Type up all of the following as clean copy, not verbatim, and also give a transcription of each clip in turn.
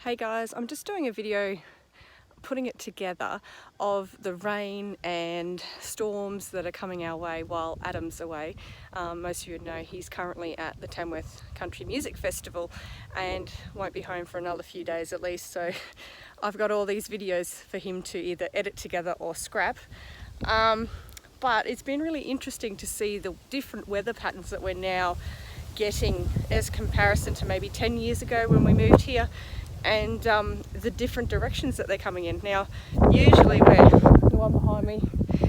Hey guys, I'm just doing a video putting it together of the rain and storms that are coming our way while Adam's away. Most of you know he's currently at the Tamworth Country Music Festival and won't be home for another few days at least, so I've got all these videos for him to either edit together or scrap. But it's been really interesting to see the different weather patterns that we're now getting as comparison to maybe 10 years ago when we moved here, and the different directions that they're coming in. Now, usually where the one behind me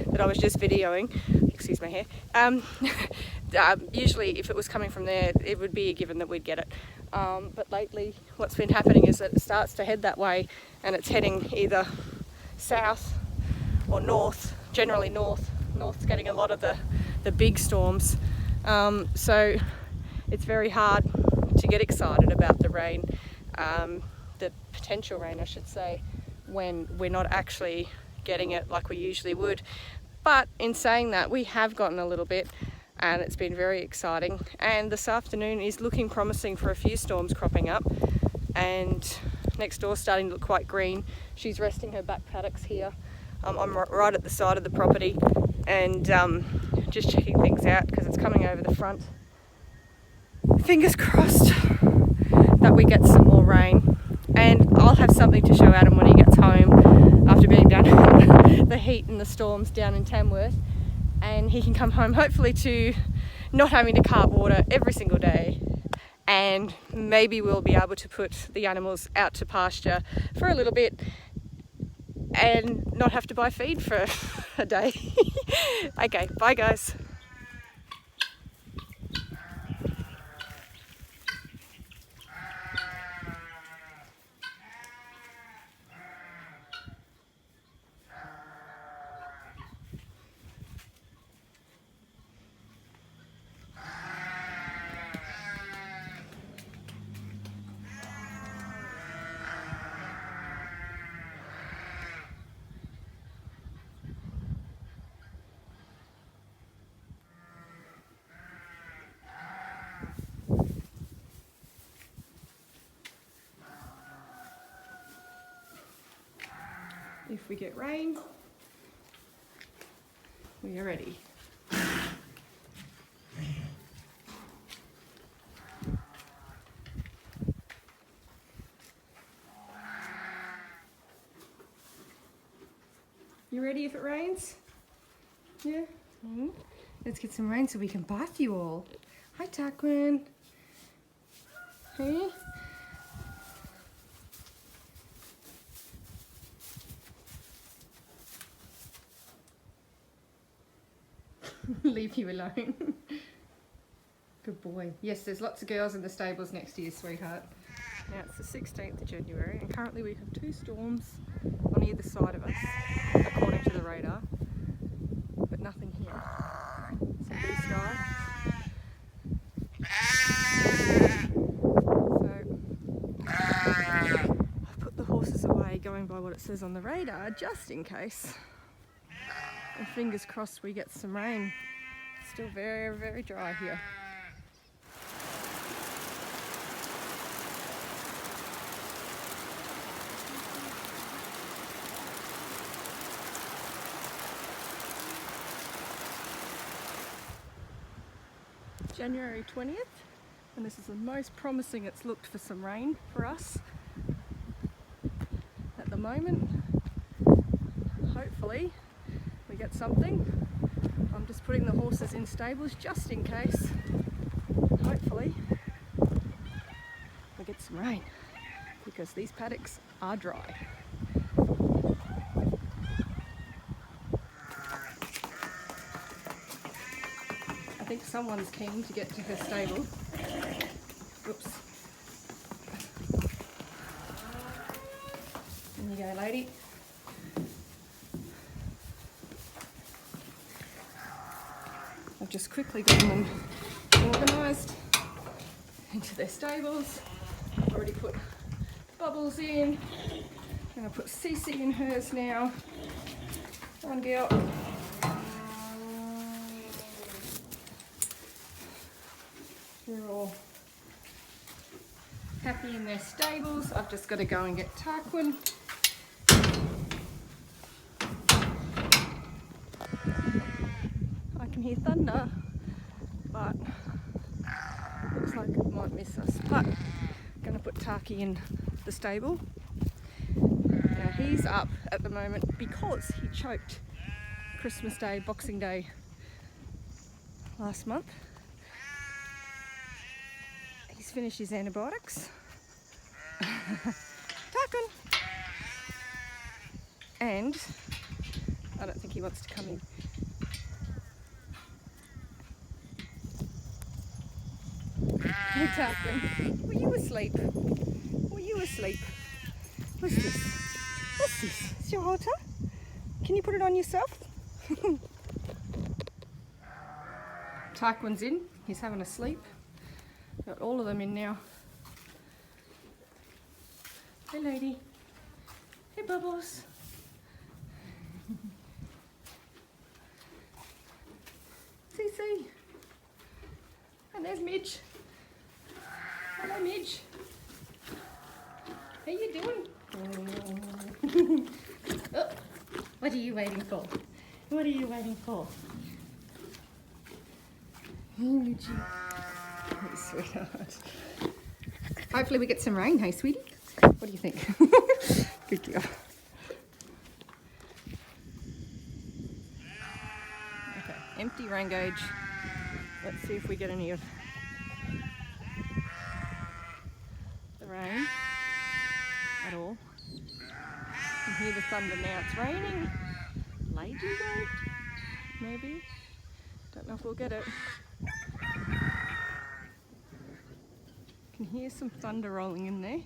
that I was just videoing, excuse my hair, usually if it was coming from there, it would be a given that we'd get it. But lately what's been happening is that it starts to head that way and it's heading either south or north, generally north. North's getting a lot of the big storms. So it's very hard to get excited about the rain. The potential rain, I should say, when we're not actually getting it like we usually would. But in saying that, we have gotten a little bit and it's been very exciting, and this afternoon is looking promising for a few storms cropping up, and next door starting to look quite green. She's resting her back paddocks here. I'm right at the side of the property and just checking things out because it's coming over the front. Fingers crossed that we get some more rain, and I'll have something to show Adam when he gets home after being down the heat and the storms down in Tamworth, and he can come home hopefully to not having to cart water every single day, and maybe we'll be able to put the animals out to pasture for a little bit and not have to buy feed for a day. Okay, bye guys. If we get rain, we are ready. You ready if it rains? Yeah? Let's get some rain so we can bath you all. Hi, Taquin. Hey? Leave you alone. Good boy. Yes, there's lots of girls in the stables next to you, sweetheart. Now it's the 16th of January and currently we have 2 storms on either side of us, according to the radar, but nothing here. Some blue sky. So I've put the horses away going by what it says on the radar just in case. And fingers crossed we get some rain. It's still very, very dry here. January 20th, and this is the most promising it's looked for some rain for us at the moment. Hopefully we get something. I'm just putting the horses in stables just in case. Hopefully we get some rain because these paddocks are dry. I think someone's keen to get to her stable. Oops. In you go, lady. I've just quickly gotten them organised into their stables. I've already put Bubbles in. I'm going to put Cece in hers now. One girl. You're all happy in their stables. I've just got to go and get Tarquin. I can hear thunder, but looks like it might miss us. But I'm going to put Tarky in the stable. Now he's up at the moment because he choked Christmas Day, Boxing Day last month. He's finished his antibiotics. Tarkin! And I don't think he wants to come in. Hey Tarkin, were you asleep? Were you asleep? What's this? What's this? It's your halter? Can you put it on yourself? Tarquin's in. He's having a sleep. Got all of them in now. Hey lady. Hey Bubbles. See. And there's Midge. Hello Midge. How you doing? Oh, what are you waiting for? What are you waiting for? Hey Midge. Oh, sweetheart. Hopefully we get some rain, hey sweetie? What do you think? Good girl. Okay, empty rain gauge. Let's see if we get any of the rain at all. You can hear the thunder now. It's raining. Ladybird, maybe. Don't know if we'll get it. Can hear some thunder rolling in there.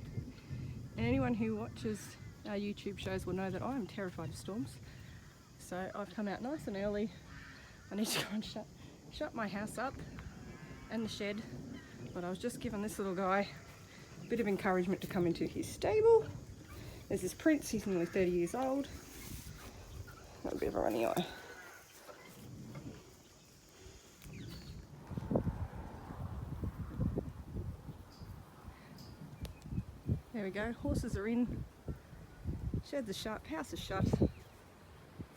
And anyone who watches our YouTube shows will know that I'm terrified of storms. So I've come out nice and early. I need to go and shut my house up and the shed. But I was just giving this little guy a bit of encouragement to come into his stable. There's this Prince, he's nearly 30 years old. Got a bit of a runny eye. There we go, horses are in, sheds are shut, house is shut.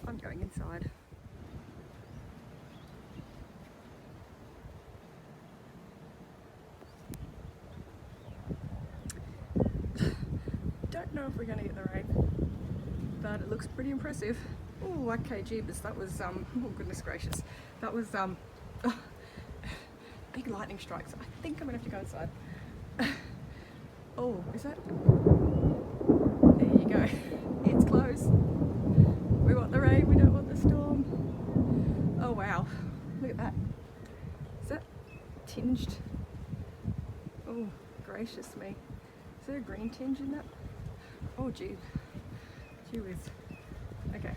I'm going inside. Don't know if we're going to get the rain, but it looks pretty impressive. Oh, okay, jeebus, that was, oh goodness gracious, that was, big lightning strikes. I think I'm going to have to go inside. Oh, is that? There you go. It's close. We want the rain, we don't want the storm. Oh wow, look at that. Is that tinged? Oh, gracious me. Is there a green tinge in that? Oh gee. Gee whiz. Okay,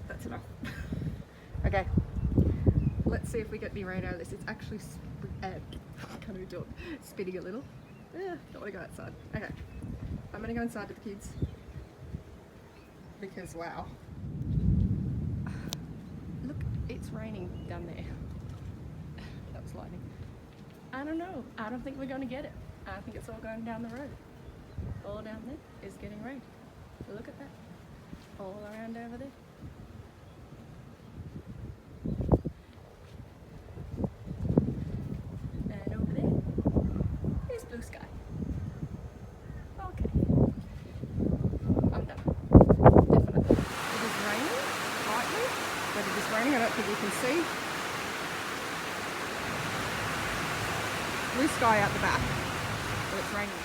that's enough. Okay, let's see if we get any rain out of this. It's actually, can't even do it, spinning a little. Yeah, don't want to go outside. Okay, I'm going to go inside with the kids because wow, look, it's raining down there. That was lightning. I don't know. I don't think we're going to get it. I think it's all going down the road. All down there is getting rain. Look at that. All around over there. And over there is blue sky. Okay. I'm done. Definitely. It is raining lightly, but it is raining. I don't think you can see. Blue sky out the back, but it's raining.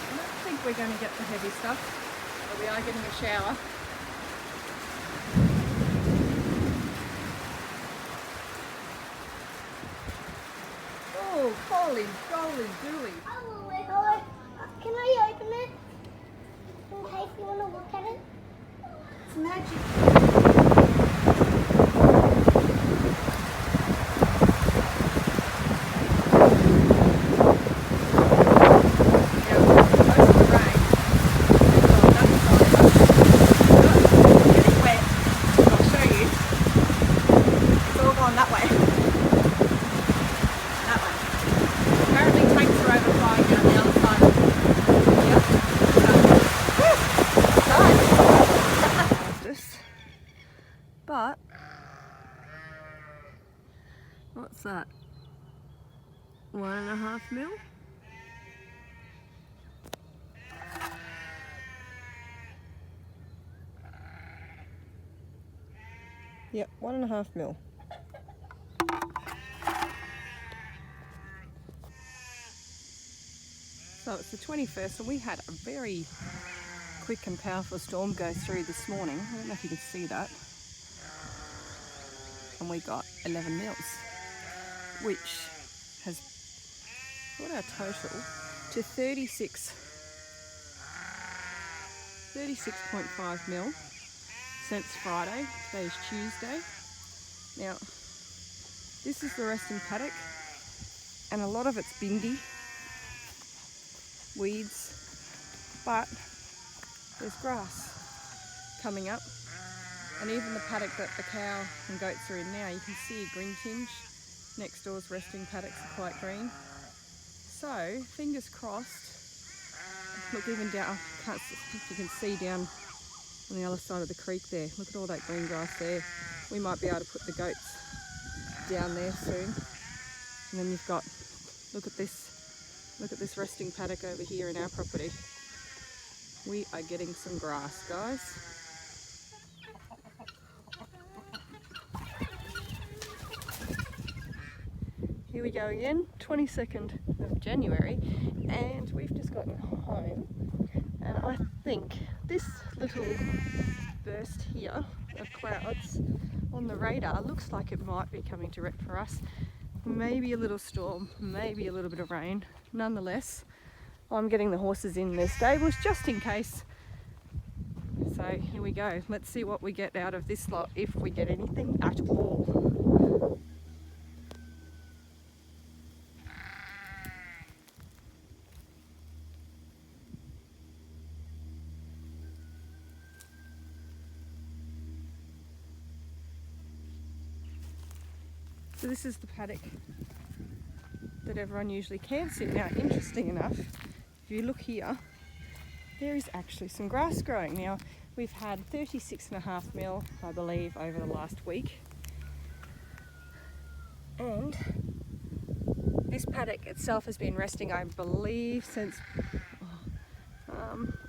I don't think we're going to get the heavy stuff, but we are getting a shower. Oh, holy dolly dooly. Hello. Can I open it? In case you want to look at it? It's magic. What's that? 1.5 mil? Yep, 1.5 mil. So it's the 21st and we had a very quick and powerful storm go through this morning. I don't know if you can see that. And we got 11 mils, which has brought our total to 36.5 mil since Friday. Today is Tuesday. Now, this is the resting paddock, and a lot of it's bindi, weeds, but there's grass coming up, and even the paddock that the cow and goats are in now, you can see a green tinge. Next door's resting paddocks are quite green. So, fingers crossed. Look, even down, can't if you can see down on the other side of the creek there. Look at all that green grass there. We might be able to put the goats down there soon. And then you've got, look at this resting paddock over here in our property. We are getting some grass, guys. Here we go again, 22nd of January, and we've just gotten home, and I think this little burst here of clouds on the radar looks like it might be coming direct for us. Maybe a little storm, maybe a little bit of rain. Nonetheless, I'm getting the horses in their stables just in case. So here we go. Let's see what we get out of this lot, if we get anything at all. So this is the paddock that everyone usually camps in. Now, interesting enough, if you look here, there is actually some grass growing. Now, we've had 36.5 mil, I believe, over the last week. And this paddock itself has been resting, I believe, since,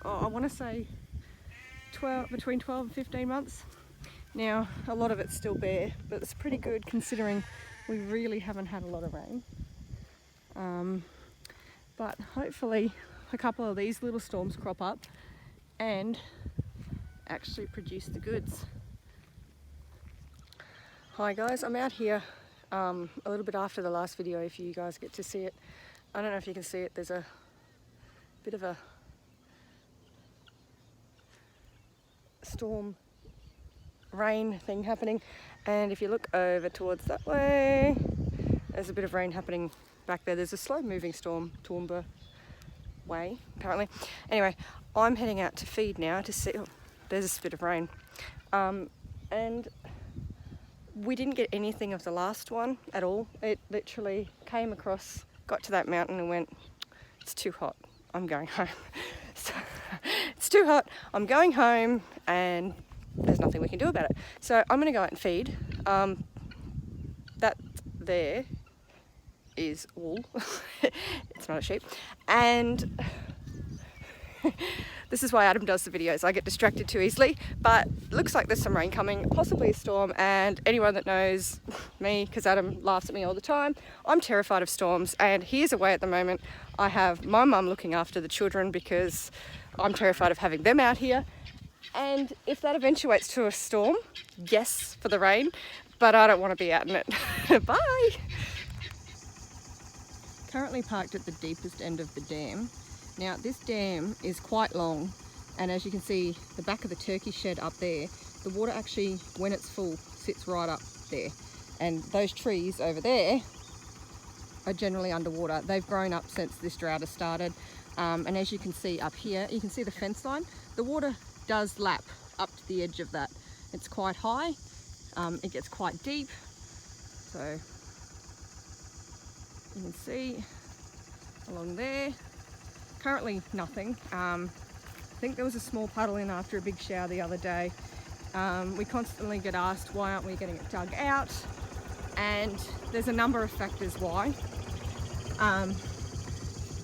I want to say between 12 and 15 months. Now, a lot of it's still bare, but it's pretty good considering we really haven't had a lot of rain. But hopefully a couple of these little storms crop up and actually produce the goods. Hi guys, I'm out here a little bit after the last video, if you guys get to see it. I don't know if you can see it, there's a bit of a storm rain thing happening, and if you look over towards that way, there's a bit of rain happening back there. There's a slow moving storm, Toowoomba way, apparently. Anyway, I'm heading out to feed now to see, oh, there's a bit of rain. And we didn't get anything of the last one at all. It literally came across, got to that mountain and went, it's too hot, I'm going home. So, it's too hot, I'm going home, and there's nothing we can do about it. So I'm going to go out and feed. That there is wool. It's not a sheep. And this is why Adam does the videos. I get distracted too easily. But looks like there's some rain coming, possibly a storm. And anyone that knows me, because Adam laughs at me all the time, I'm terrified of storms. And he is away at the moment. I have my mum looking after the children because I'm terrified of having them out here. And if that eventuates to a storm, yes, for the rain, but I don't want to be out in it. Bye! Currently parked at the deepest end of the dam. Now, this dam is quite long, and as you can see, the back of the turkey shed up there, the water actually, when it's full, sits right up there. And those trees over there are generally underwater. They've grown up since this drought has started. And as you can see up here, you can see the fence line. The water does lap up to the edge of that. It's quite high, it gets quite deep, so you can see along there. Currently nothing. I think there was a small puddle in after a big shower the other day. We constantly get asked, why aren't we getting it dug out? and there's a number of factors why.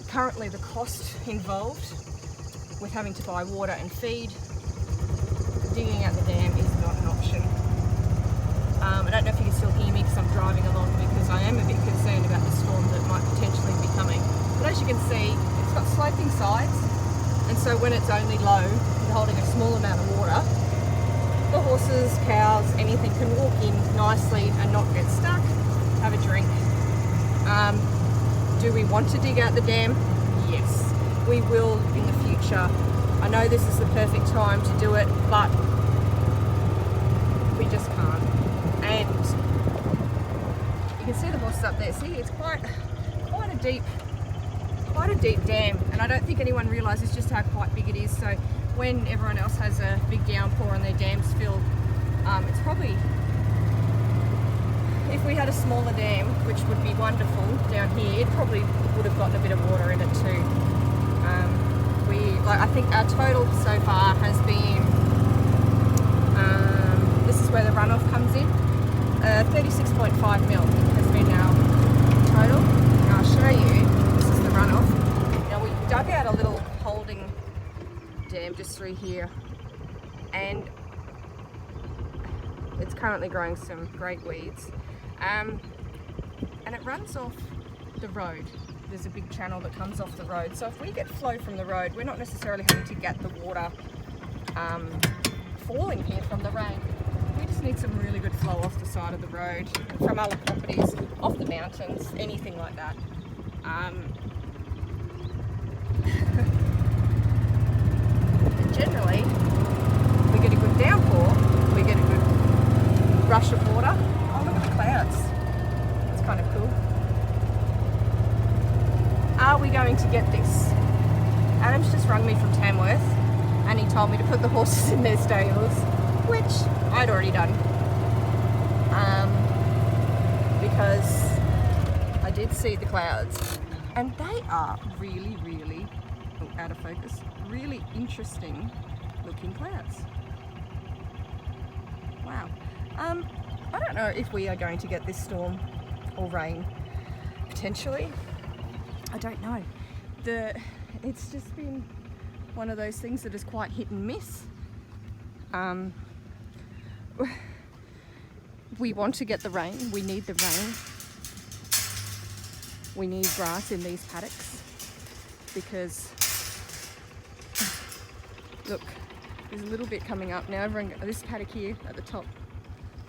Currently the cost involved with having to buy water and feed, digging out the dam is not an option. I don't know if you can still hear me because I'm driving along, because I am a bit concerned about the storm that might potentially be coming. But as you can see, it's got sloping sides, and so when it's only low and holding a small amount of water, the horses, cows, anything can walk in nicely and not get stuck, have a drink. Do we want to dig out the dam? Yes, we will in the future. I know this is the perfect time to do it, but we just can't. And you can see the horses up there. See, it's quite a deep dam, and I don't think anyone realises just how quite big it is. So when everyone else has a big downpour and their dam's filled, it's probably, if we had a smaller dam, which would be wonderful down here, it probably would have gotten a bit of water in it too. I think our total so far has been, this is where the runoff comes in, 36.5 mil has been our total. And I'll show you, this is the runoff. Now we dug out a little holding dam just through here, and it's currently growing some great weeds, and it runs off the road. There's a big channel that comes off the road, so if we get flow from the road, we're not necessarily having to get the water falling here from the rain. We just need some really good flow off the side of the road, from other properties, off the mountains, anything like that. Generally, we get a good downpour, we get a good rush of water. Oh, look at the clouds. It's kind of cool. Are we going to get this? Adam's just rung me from Tamworth, and he told me to put the horses in their stables, which I'd already done, because I did see the clouds, and they are really, really, out of focus, really interesting looking clouds. Wow. I don't know if we are going to get this storm or rain, potentially. I don't know. It's just been one of those things that is quite hit and miss. We want to get the rain. We need the rain. We need grass in these paddocks, because look, there's a little bit coming up now. This paddock here at the top,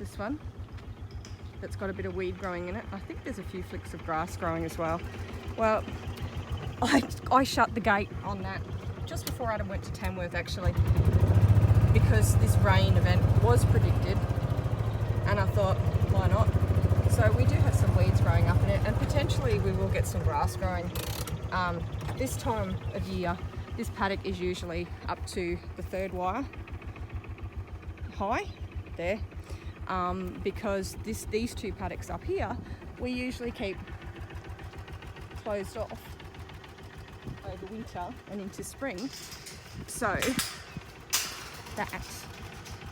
this one, that's got a bit of weed growing in it. I think there's a few flicks of grass growing as well. Well, I shut the gate on that just before Adam went to Tamworth, actually, because this rain event was predicted, and I thought, why not? So we do have some weeds growing up in it, and potentially we will get some grass growing. This time of year, this paddock is usually up to the 3rd wire high there, because these two paddocks up here we usually keep closed off over winter and into spring, so that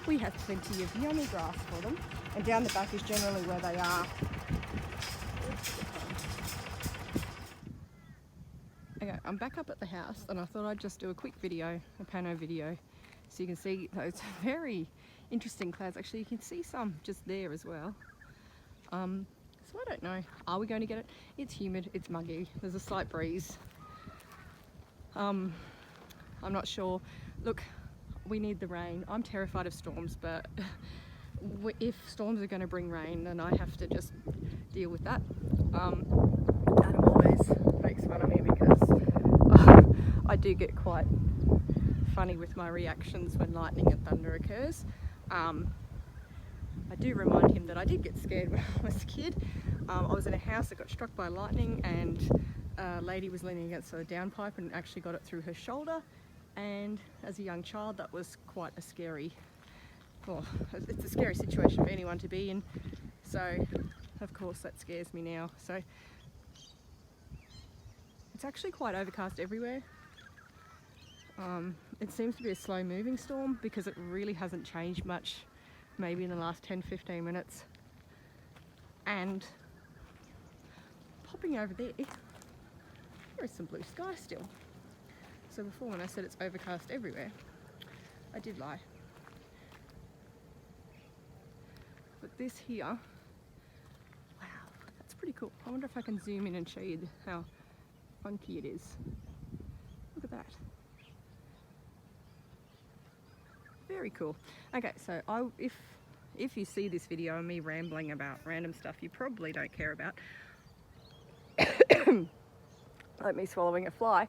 we have plenty of yummy grass for them, and down the back is generally where they are. Okay, I'm back up at the house, and I thought I'd just do a quick video, a pano video, so you can see those very interesting clouds. Actually, you can see some just there as well. So I don't know, are we going to get it? It's humid, it's muggy, there's a slight breeze. I'm not sure. Look, we need the rain. I'm terrified of storms, but if storms are going to bring rain, then I have to just deal with that. Adam always makes fun of me because I do get quite funny with my reactions when lightning and thunder occurs. I do remind him that I did get scared when I was a kid. I was in a house that got struck by lightning, and a lady was leaning against a downpipe and actually got it through her shoulder, and as a young child that was quite a scary, well, it's a scary situation for anyone to be in, so of course that scares me now. So it's actually quite overcast everywhere. It seems to be a slow moving storm because it really hasn't changed much, maybe in the last 10-15 minutes, And popping over there, there is some blue sky still. So before, when I said it's overcast everywhere, I did lie. But this here, wow, that's pretty cool. I wonder if I can zoom in and show you how funky it is. Look at that. Very cool. Okay, so if you see this video and me rambling about random stuff you probably don't care about, like me swallowing a fly,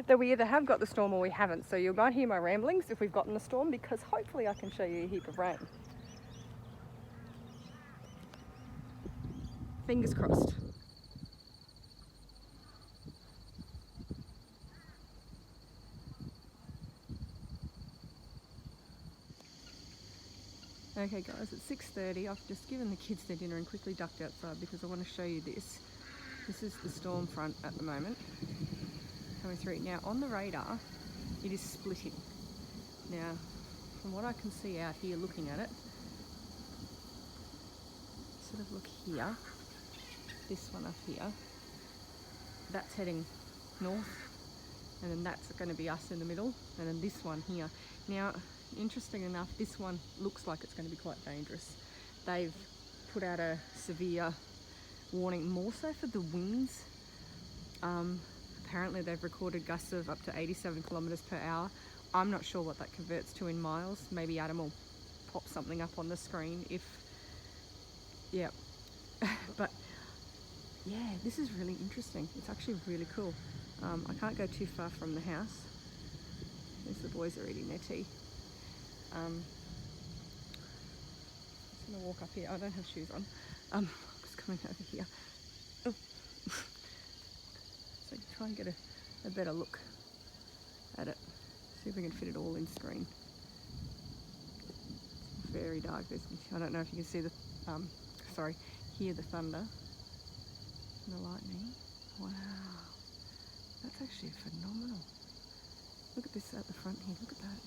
that we either have got the storm or we haven't. So you might hear my ramblings if we've gotten the storm, because hopefully I can show you a heap of rain. Fingers crossed. Okay guys, it's 6:30. I've just given the kids their dinner and quickly ducked outside because I want to show you this. This is the storm front at the moment, coming through. Now on the radar, it is splitting. Now, from what I can see out here looking at it, sort of look here, this one up here, that's heading north, and then that's going to be us in the middle, and then this one here. Now, interesting enough, this one looks like it's going to be quite dangerous. They've put out a severe warning, more so for the winds. Apparently they've recorded gusts of up to 87 kilometers per hour. I'm not sure what that converts to in miles. Maybe Adam will pop something up on the screen if, yeah. But yeah, this is really interesting. It's actually really cool. I can't go too far from the house. There's the boys are eating their tea. I'm just gonna walk up here. I don't have shoes on. I'm just coming over here. Oh. So try and get a better look at it. See if we can fit it all in screen. It's very dark. I don't know if you can see the, hear the thunder and the lightning. Wow, that's actually phenomenal. Look at this at the front here. Look at that.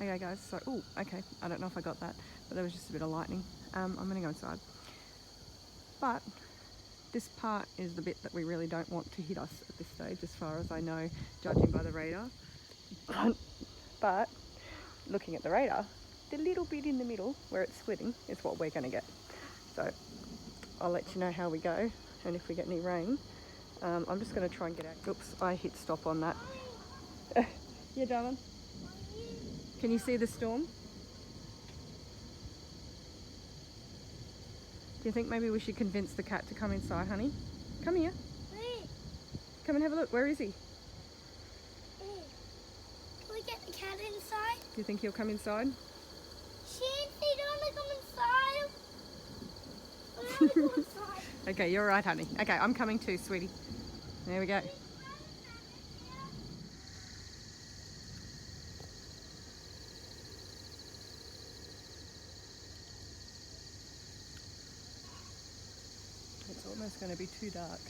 Okay guys, so, oh, okay, I don't know if I got that, but there was just a bit of lightning. I'm gonna go inside. But this part is the bit that we really don't want to hit us at this stage, as far as I know, judging by the radar. But looking at the radar, the little bit in the middle where it's splitting is what we're gonna get. So I'll let you know how we go and if we get any rain. I'm just gonna try and get out. Oops, I hit stop on that. Yeah, darling. Can you see the storm? Do you think maybe we should convince the cat to come inside, honey? Come here. Wait. Come and have a look. Where is he? Can we get the cat inside? Do you think he'll come inside? She don't want to come inside. I don't want to go inside. Okay, you're right, honey. Okay, I'm coming too, sweetie. There we go. It's almost going to be too dark.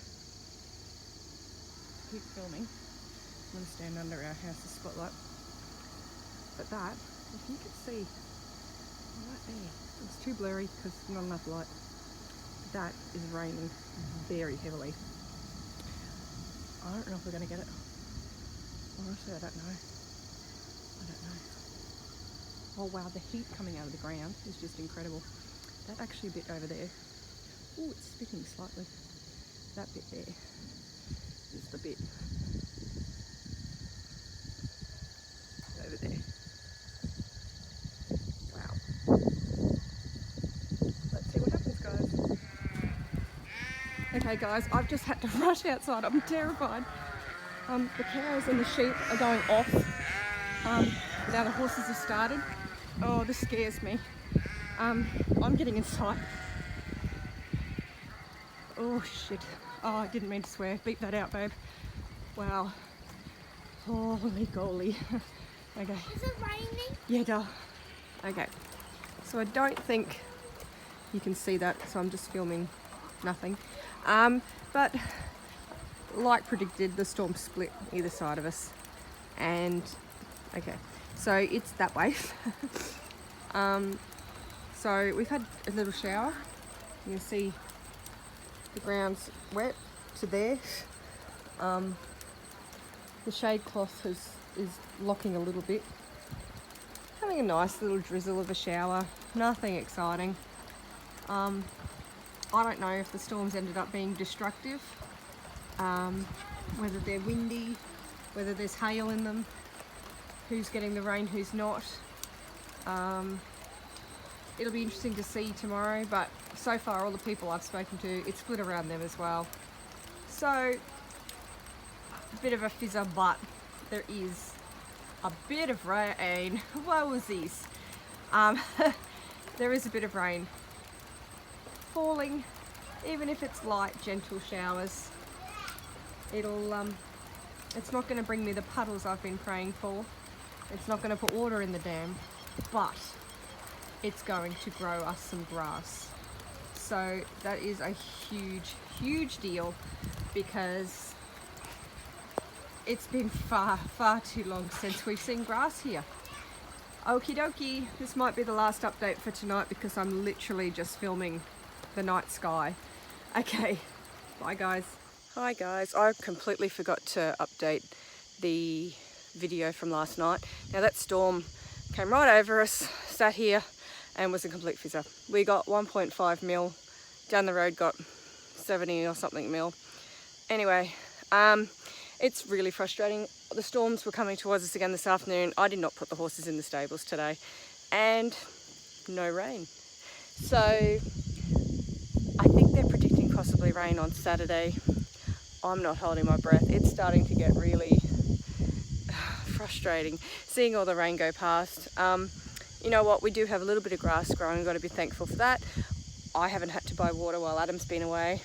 Keep filming. I'm going to stand under our house's spotlight. But that, if you could see right there, it's too blurry because not enough light. That is raining very heavily. I don't know if we're going to get it. Honestly, I don't know. I don't know. Oh wow, the heat coming out of the ground is just incredible. That actually bit over there. Oh, it's spitting slightly. That bit there is the bit over there. Wow. Let's see what happens, guys. Okay guys, I've just had to rush outside. I'm terrified. The cows and the sheep are going off. Now the horses have started. Oh, this scares me. I'm getting inside. Oh shit. Oh, I didn't mean to swear. Beep that out, babe. Wow. Holy golly. Okay. Is it raining? Yeah, duh. Okay. So I don't think you can see that, so I'm just filming nothing. But like predicted, the storm split either side of us. And okay, so it's that way. So we've had a little shower. You can see the ground's wet to there. The shade cloth is locking a little bit. Having a nice little drizzle of a shower, nothing exciting. I don't know if the storms ended up being destructive, whether they're windy, whether there's hail in them, who's getting the rain, who's not. It'll be interesting to see tomorrow, but so far all the people I've spoken to, it's split around them as well. So, a bit of a fizzer, but there is a bit of rain. What was this? There is a bit of rain falling, even if it's light, gentle showers. It's not going to bring me the puddles I've been praying for. It's not going to put water in the dam, but it's going to grow us some grass. So that is a huge, huge deal, because it's been far, far too long since we've seen grass here. Okie dokie, this might be the last update for tonight because I'm literally just filming the night sky. Okay, bye guys. Hi guys, I completely forgot to update the video from last night. Now that storm came right over us, sat here, and was a complete fizzer. We got 1.5 mil, down the road got 70 or something mil. Anyway, it's really frustrating. The storms were coming towards us again this afternoon. I did not put the horses in the stables today, and no rain. So I think they're predicting possibly rain on Saturday. I'm not holding my breath. It's starting to get really frustrating seeing all the rain go past. You know what, we do have a little bit of grass growing. We've got to be thankful for that. I haven't had to buy water while Adam's been away.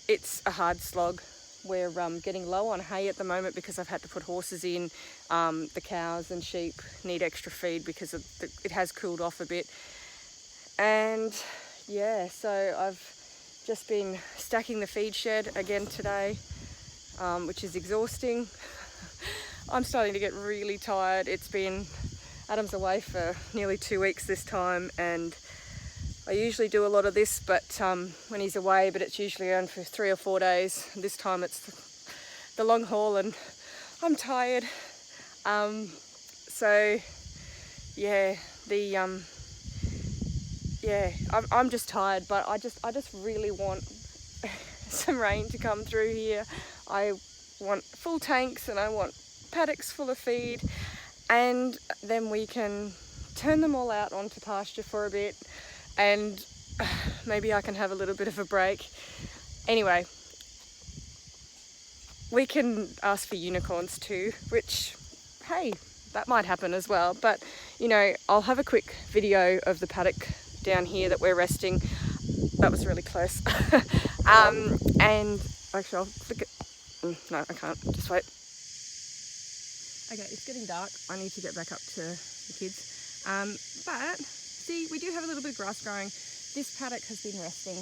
It's a hard slog. We're getting low on hay at the moment because I've had to put horses in. The cows and sheep need extra feed because it has cooled off a bit. And yeah, so I've just been stacking the feed shed again today, which is exhausting. I'm starting to get really tired. Adam's away for nearly 2 weeks this time, and I usually do a lot of this, but when he's away, but it's usually around for 3 or 4 days. This time it's the long haul, and I'm tired. So yeah, I'm just tired, but I just really want some rain to come through here. I want full tanks, and I want paddocks full of feed, and then we can turn them all out onto pasture for a bit, and maybe I can have a little bit of a break. Anyway, we can ask for unicorns too, which, hey, that might happen as well. But, you know, I'll have a quick video of the paddock down here that we're resting. That was really close. And actually I'll flick it. No, I can't, just wait. Okay, it's getting dark. I need to get back up to the kids. But see, we do have a little bit of grass growing. This paddock has been resting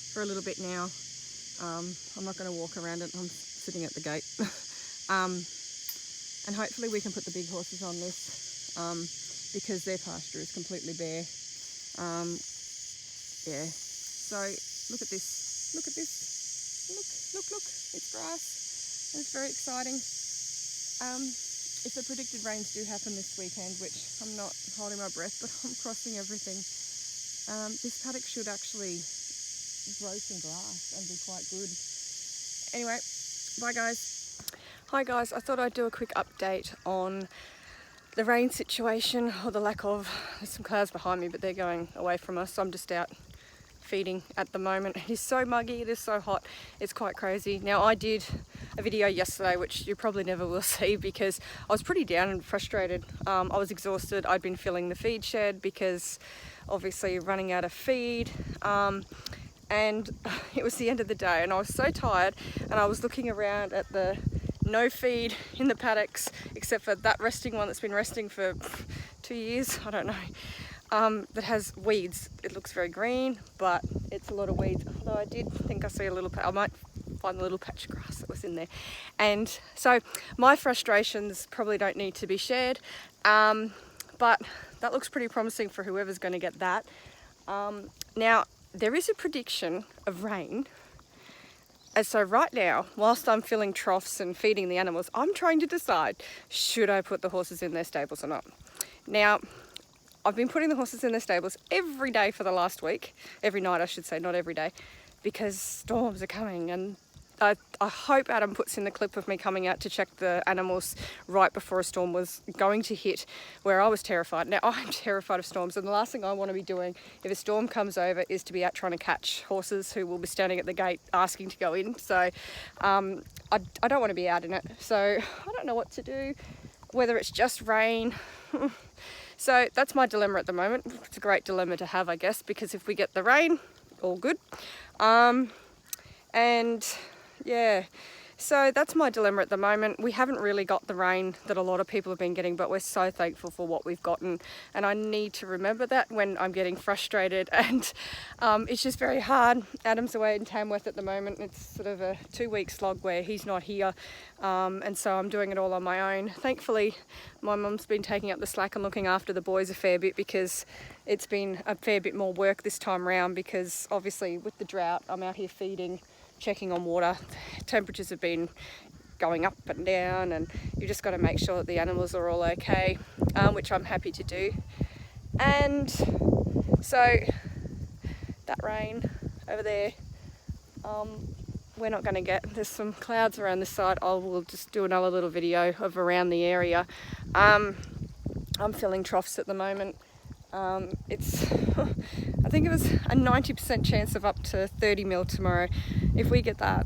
for a little bit now. I'm not going to walk around it. I'm sitting at the gate. And hopefully we can put the big horses on this because their pasture is completely bare. Yeah, so look at this. Look at this. Look. It's grass. And it's very exciting. If the predicted rains do happen this weekend, which I'm not holding my breath, but I'm crossing everything, this paddock should actually grow some grass and be quite good. Anyway, bye guys. Hi guys, I thought I'd do a quick update on the rain situation, or the lack of. There's some clouds behind me, but they're going away from us, so I'm just out feeding at the moment. It is so muggy, it is so hot, it's quite crazy. Now I did a video yesterday which you probably never will see because I was pretty down and frustrated. I was exhausted. I'd been filling the feed shed because obviously running out of feed, and it was the end of the day and I was so tired, and I was looking around at the no feed in the paddocks except for that resting one that's been resting for 2 years, I don't know. That has weeds. It looks very green, but it's a lot of weeds. Although I did think I see a little patch. I might find a little patch of grass that was in there. And so my frustrations probably don't need to be shared, but that looks pretty promising for whoever's going to get that. Now, there is a prediction of rain. And so right now, whilst I'm filling troughs and feeding the animals, I'm trying to decide, should I put the horses in their stables or not? Now, I've been putting the horses in their stables every day for the last week. Every night, I should say, not every day, because storms are coming. And I hope Adam puts in the clip of me coming out to check the animals right before a storm was going to hit, where I was terrified. Now, I'm terrified of storms, and the last thing I want to be doing if a storm comes over is to be out trying to catch horses who will be standing at the gate asking to go in. So I don't want to be out in it. So I don't know what to do, whether it's just rain. So that's my dilemma at the moment. It's a great dilemma to have, I guess, because if we get the rain, all good. And yeah, so that's my dilemma at the moment. We haven't really got the rain that a lot of people have been getting, but we're so thankful for what we've gotten. And I need to remember that when I'm getting frustrated, and it's just very hard. Adam's away in Tamworth at the moment. It's sort of a 2-week slog where he's not here. And so I'm doing it all on my own. Thankfully, my mum's been taking up the slack and looking after the boys a fair bit, because it's been a fair bit more work this time round, because obviously with the drought, I'm out here feeding, checking on water. Temperatures have been going up and down, and you just got to make sure that the animals are all okay, which I'm happy to do. And so that rain over there, we're not going to get. There's some clouds around this side. I will just do another little video of around the area. I'm filling troughs at the moment. It's I think it was a 90% chance of up to 30 mil tomorrow. If we get that,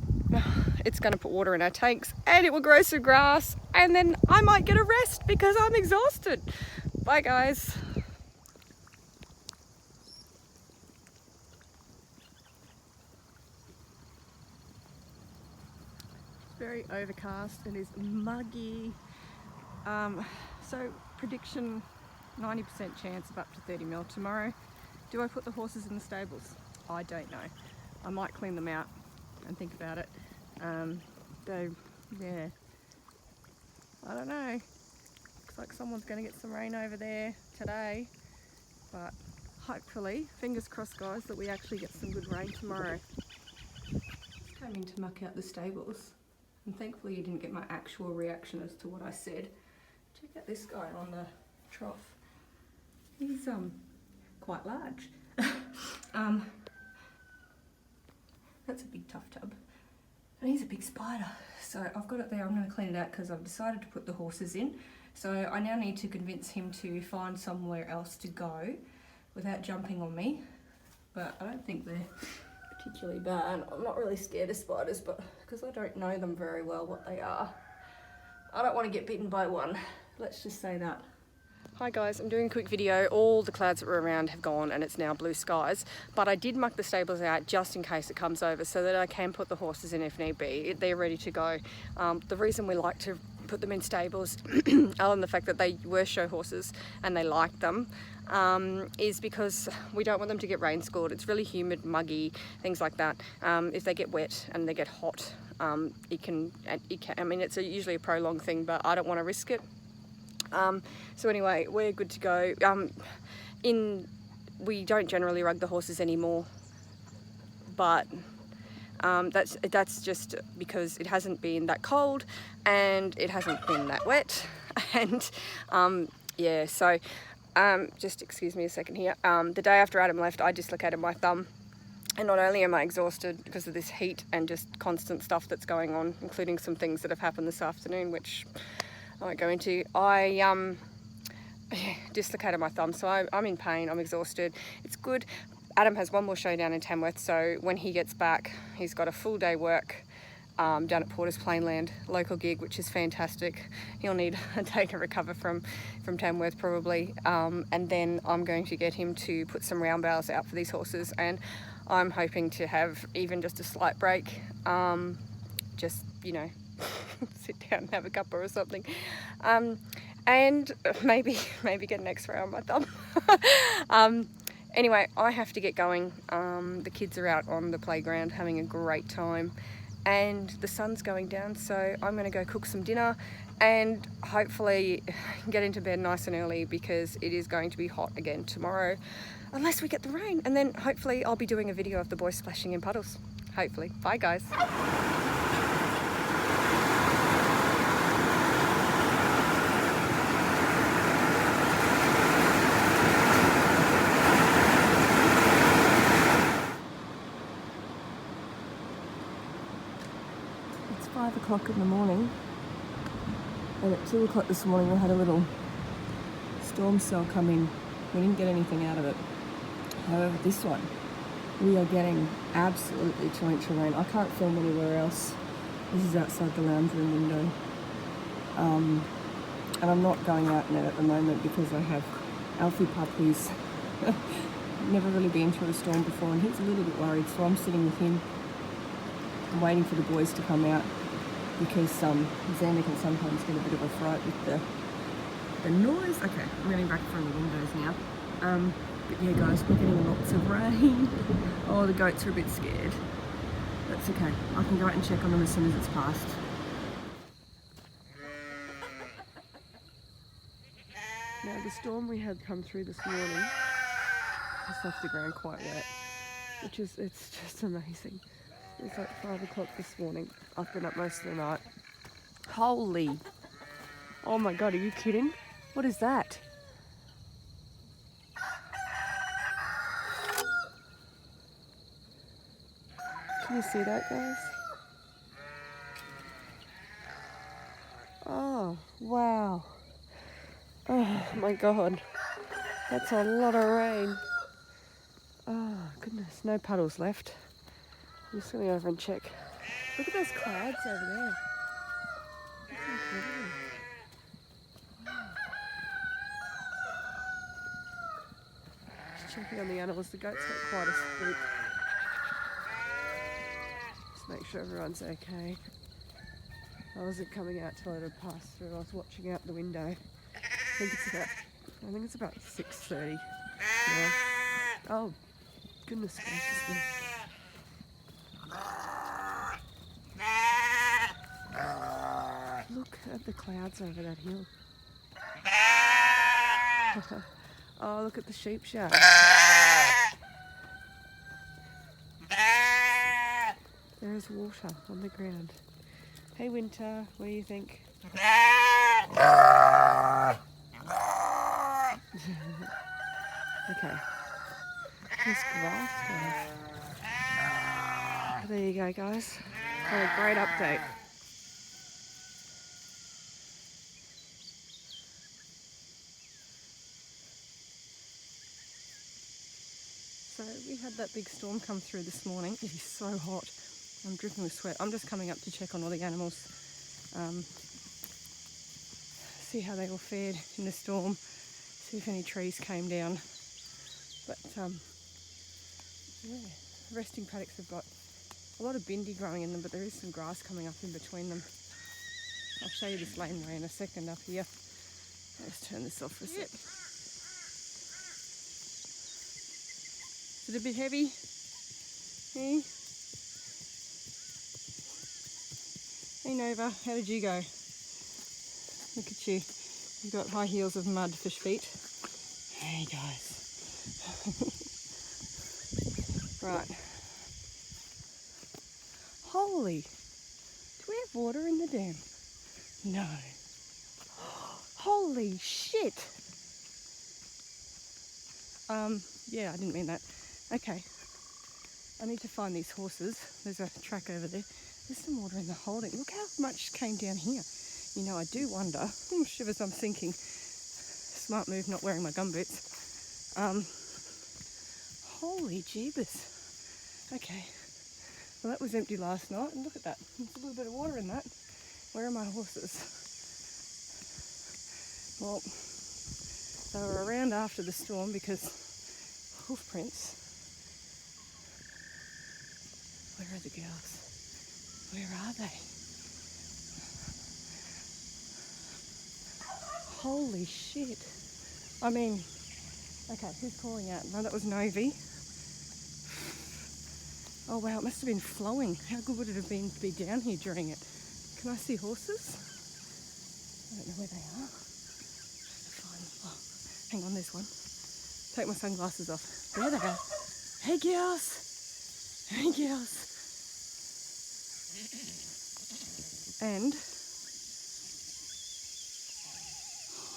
it's going to put water in our tanks, and it will grow some grass, and then I might get a rest because I'm exhausted. Bye guys. Very overcast. It is muggy. So prediction, 90% chance of up to 30 mil tomorrow. Do I put the horses in the stables? I don't know. I might clean them out and think about it. Though, yeah, I don't know. Looks like someone's going to get some rain over there today, but hopefully, fingers crossed guys, that we actually get some good rain tomorrow. Just came in to muck out the stables, and thankfully you didn't get my actual reaction as to what I said. Check out this guy on the trough. He's quite large. That's a big tough tub, and he's a big spider. So I've got it there. I'm going to clean it out because I've decided to put the horses in. So I now need to convince him to find somewhere else to go without jumping on me. But I don't think they're particularly bad. I'm not really scared of spiders, but because I don't know them very well what they are, I don't want to get bitten by one. Let's just say that. Hi guys, I'm doing a quick video. All the clouds that were around have gone and it's now blue skies, but I did muck the stables out just in case it comes over so that I can put the horses in if need be. They're ready to go. The reason we like to put them in stables, other than the fact that they were show horses and they like them, is because we don't want them to get rain scored. It's really humid, muggy, things like that. If they get wet and they get hot, it can, I mean, it's usually a prolonged thing, but I don't want to risk it. So anyway, we're good to go. We don't generally rug the horses anymore, but that's just because it hasn't been that cold and it hasn't been that wet. And yeah, so just excuse me a second here. The day after Adam left, I dislocated my thumb. And not only am I exhausted because of this heat and just constant stuff that's going on, including some things that have happened this afternoon, which I won't go into. I dislocated my thumb, so I'm in pain, I'm exhausted. It's good. Adam has one more show down in Tamworth, so when he gets back, he's got a full day work down at Porter's Plainland, local gig, which is fantastic. He'll need a day to recover from Tamworth probably, and then I'm going to get him to put some round bales out for these horses, and I'm hoping to have even just a slight break, just, you know, sit down and have a cuppa or something, and maybe get an x-ray on my thumb. Anyway, I have to get going. The kids are out on the playground having a great time and the sun's going down, so I'm going to go cook some dinner and hopefully get into bed nice and early because it is going to be hot again tomorrow, unless we get the rain. And then hopefully I'll be doing a video of the boys splashing in puddles. Hopefully. Bye guys. It's 5 o'clock in the morning, and at 2 o'clock this morning we had a little storm cell come in. We didn't get anything out of it. However, this one, we are getting absolutely torrential rain. I can't film anywhere else. This is outside the lounge room window. And I'm not going out in it at the moment because I have Alfie pup who's never really been through a storm before, and he's a little bit worried, so I'm sitting with him. I'm waiting for the boys to come out because Xander can sometimes get a bit of a fright with the noise. Okay, I'm getting back from the windows now. But yeah guys, we're getting lots of rain. Oh, the goats are a bit scared. That's okay. I can go out and check on them as soon as it's passed. Now the storm we had come through this morning has left the ground quite wet, it's just amazing. It's like 5 o'clock this morning. I've been up most of the night. Holy, oh my god, are you kidding? What is that? Can you see that, guys? Oh, wow. Oh my god. That's a lot of rain. Oh goodness, no puddles left. I'm just going to go over and check. Look at those clouds over there. That's incredible. Just checking on the animals. The goats got quite a spook. Just make sure everyone's okay. I wasn't coming out till it had passed through. I was watching out the window. I think it's about 6:30. Yeah. Oh, goodness gracious me. Look at the clouds over that hill. Oh, look at the sheep show. There is water on the ground. Hey Winter, what do you think? Okay. There's grass there. There you go guys. What a great update. So we had that big storm come through this morning. It is so hot. I'm dripping with sweat. I'm just coming up to check on all the animals. See how they all fared in the storm. See if any trees came down. But yeah, resting paddocks have got a lot of bindi growing in them, but there is some grass coming up in between them. I'll show you this laneway in a second up here. I'll just turn this off for a sec. Is it a bit heavy? Hey? Hey Nova, how did you go? Look at you. You've got high heels of mud fish feet. Hey guys. Right. Holy. Do we have water in the dam? No. Holy shit. Yeah, I didn't mean that. Okay. I need to find these horses. There's a track over there. There's some water in the holding. Look how much came down here. You know, I do wonder. Oh, shivers, I'm thinking. Smart move not wearing my gumboots. Holy jeebus. Okay. Well, that was empty last night. And look at that. There's a little bit of water in that. Where are my horses? Well, they were around after the storm because hoof prints. Where are the girls? Where are they? Holy shit. I mean, okay, who's calling out? No, that was Novi. Oh wow, it must have been flowing. How good would it have been to be down here during it? Can I see horses? I don't know where they are. Find them. Oh, hang on, there's one. Take my sunglasses off. There they are. Hey girls! Hey girls! And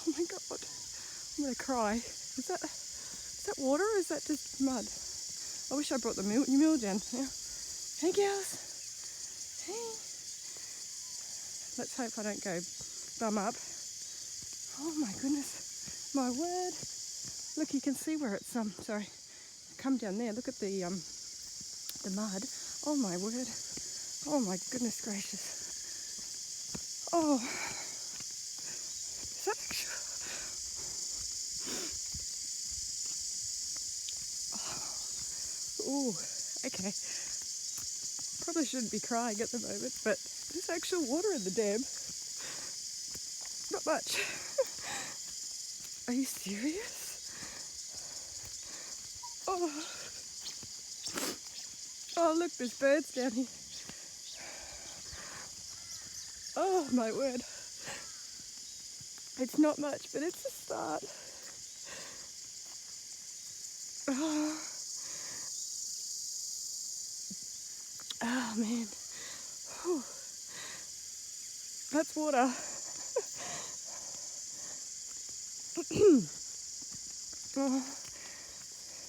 oh my god, I'm gonna cry. Is that water or is that just mud? I wish I brought the mule down. Yeah. Hey girls. Hey. Let's hope I don't go bum up. Oh my goodness. My word. Look, you can see where it's sorry. Come down there. Look at the mud. Oh my word. Oh my goodness gracious. Oh. Is that actually? Oh, okay. Probably shouldn't be crying at the moment, but there's actual water in the dam. Not much. Are you serious? Oh. Oh, look, there's birds down here. Oh, my word. It's not much, but it's a start. Oh. Oh man, whew. That's water. Oh,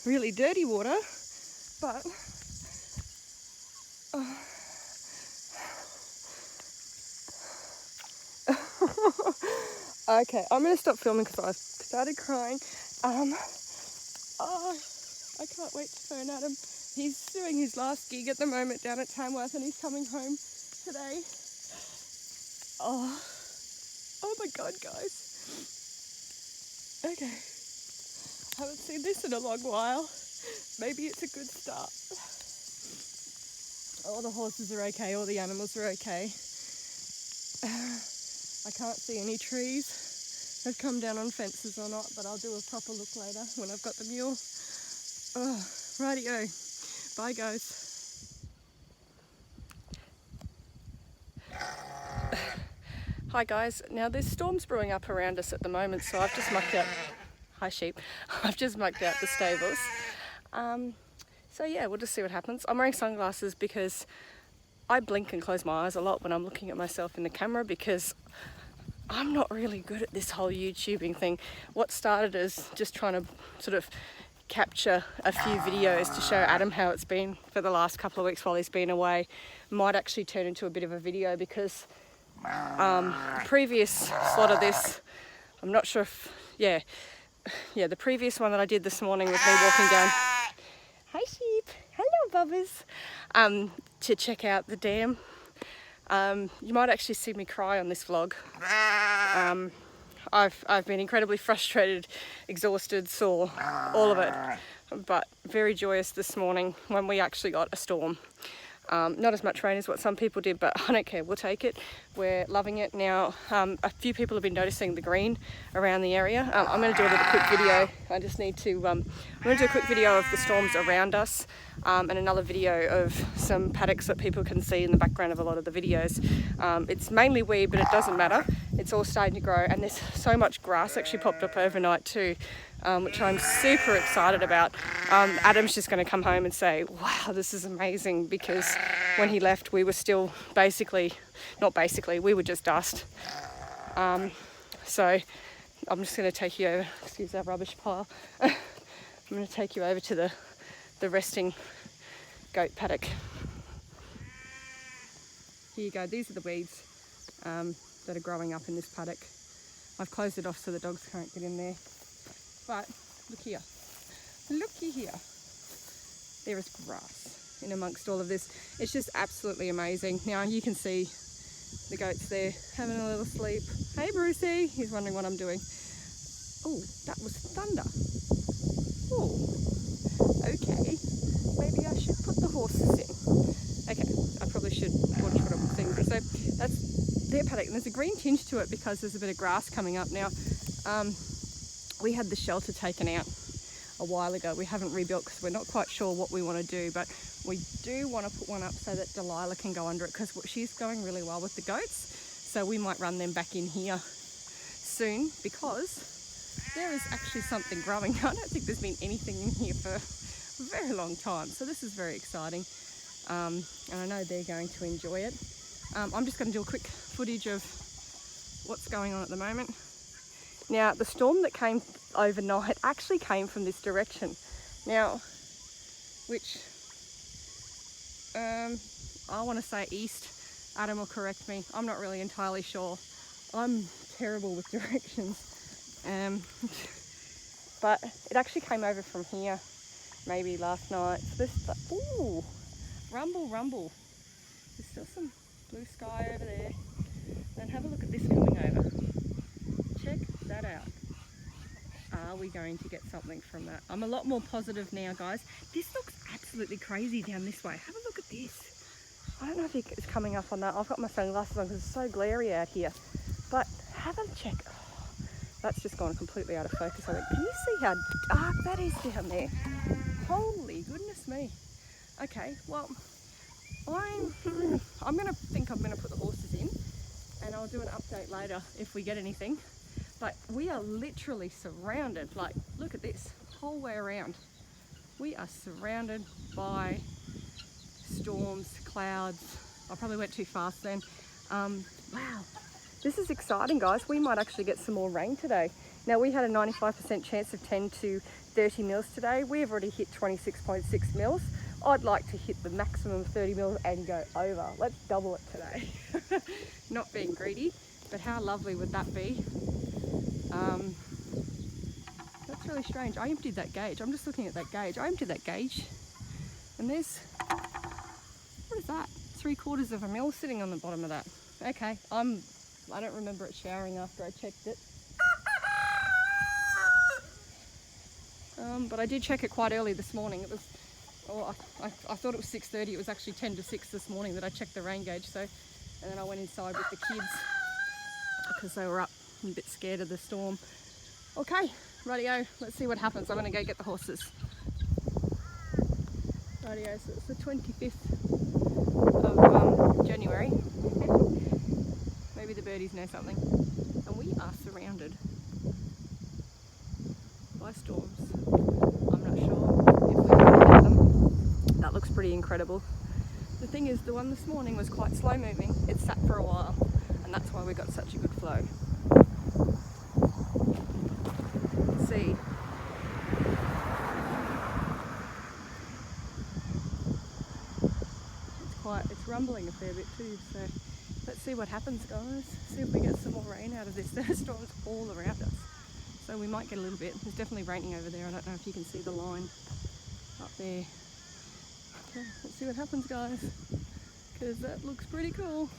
really dirty water, but okay, I'm going to stop filming because I've started crying. Oh, I can't wait to phone Adam. He's doing his last gig at the moment down at Tamworth and he's coming home today. Oh my god, guys. Okay, haven't seen this in a long while. Maybe it's a good start. All the horses are okay, all the animals are okay. I can't see any trees have come down on fences or not, but I'll do a proper look later when I've got the mule. Oh, rightio. Bye guys. Hi guys, now there's storms brewing up around us at the moment, so I've just mucked out, hi sheep, I've just mucked out the stables. So yeah, we'll just see what happens. I'm wearing sunglasses because I blink and close my eyes a lot when I'm looking at myself in the camera because I'm not really good at this whole YouTubing thing. What started as just trying to sort of capture a few videos to show Adam how it's been for the last couple of weeks while he's been away might actually turn into a bit of a video because the previous slot of this, I'm not sure if, yeah, the previous one that I did this morning with me walking down, hi sheep, hello bubbers, to check out the dam. You might actually see me cry on this vlog. I've been incredibly frustrated, exhausted, sore, all of it, but very joyous this morning when we actually got a storm. Not as much rain as what some people did, but I don't care, we'll take it. We're loving it now. A few people have been noticing the green around the area. I'm going to do a little quick video. I just need to, I'm going to do a quick video of the storms around us and another video of some paddocks that people can see in the background of a lot of the videos. It's mainly weed, but it doesn't matter. It's all starting to grow and there's so much grass actually popped up overnight too. Which I'm super excited about. Adam's just going to come home and say, wow, this is amazing, because when he left we were still we were just dust. So I'm just going to take you over, excuse our rubbish pile. I'm going to take you over to the resting goat paddock. Here you go, these are the weeds that are growing up in this paddock. I've closed it off so the dogs can't get in there. But look here, looky here, there is grass in amongst all of this. It's just absolutely amazing. Now you can see the goats there having a little sleep. Hey Brucey, he's wondering what I'm doing. Oh, that was thunder. Oh, okay, maybe I should put the horses in. Okay, I probably should watch what I'm saying. So that's their paddock, and there's a green tinge to it because there's a bit of grass coming up now. We had the shelter taken out a while ago. We haven't rebuilt because we're not quite sure what we want to do, but we do want to put one up so that Delilah can go under it because she's going really well with the goats. So we might run them back in here soon because there is actually something growing. I don't think there's been anything in here for a very long time, so this is very exciting, and I know they're going to enjoy it. I'm just going to do a quick footage of what's going on at the moment. Now, the storm that came overnight actually came from this direction. Now, which I want to say east. Adam will correct me. I'm not really entirely sure. I'm terrible with directions. But it actually came over from here, maybe last night. So this, ooh, rumble, rumble. There's still some blue sky over there. And have a look at this coming over. Check that out. Are we going to get something from that? I'm a lot more positive now, guys. This looks absolutely crazy down this way. Have a look at this. I don't know if it's coming up on that. I've got my sunglasses on because it's so glary out here. But have a check. Oh, that's just gone completely out of focus. I think. Can you see how dark that is down there? Holy goodness me. Okay, well, I'm gonna put the horses in, and I'll do an update later if we get anything. But we are literally surrounded. Like, look at this whole way around. We are surrounded by storms, clouds. I probably went too fast then. Wow, this is exciting, guys. We might actually get some more rain today. Now, we had a 95% chance of 10 to 30 mils today. We've already hit 26.6 mils. I'd like to hit the maximum 30 mils and go over. Let's double it today. Not being greedy, but how lovely would that be? That's really strange. I emptied that gauge. I'm just looking at that gauge. I emptied that gauge, and there's, what is that? 3/4 of a mil sitting on the bottom of that. Okay, I don't remember it showering after I checked it. But I did check it quite early this morning. It was, I thought it was 6:30. It was actually 10 to 6 this morning that I checked the rain gauge. So, and then I went inside with the kids because they were up and a bit scared of the storm. Okay, rightio, let's see what happens. I'm going to go get the horses. Rightio, so it's the 25th of January. Maybe the birdies know something. And we are surrounded by storms. I'm not sure if we can get them. That looks pretty incredible. The thing is, the one this morning was quite slow moving. It sat for a while, and that's why we got such a good flow. Let's see. It's rumbling a fair bit too, so let's see what happens, guys. See if we get some more rain out of this. There are storms all around us, so we might get a little bit. It's definitely raining over there. I don't know if you can see the line up there. Okay, let's see what happens, guys, because that looks pretty cool.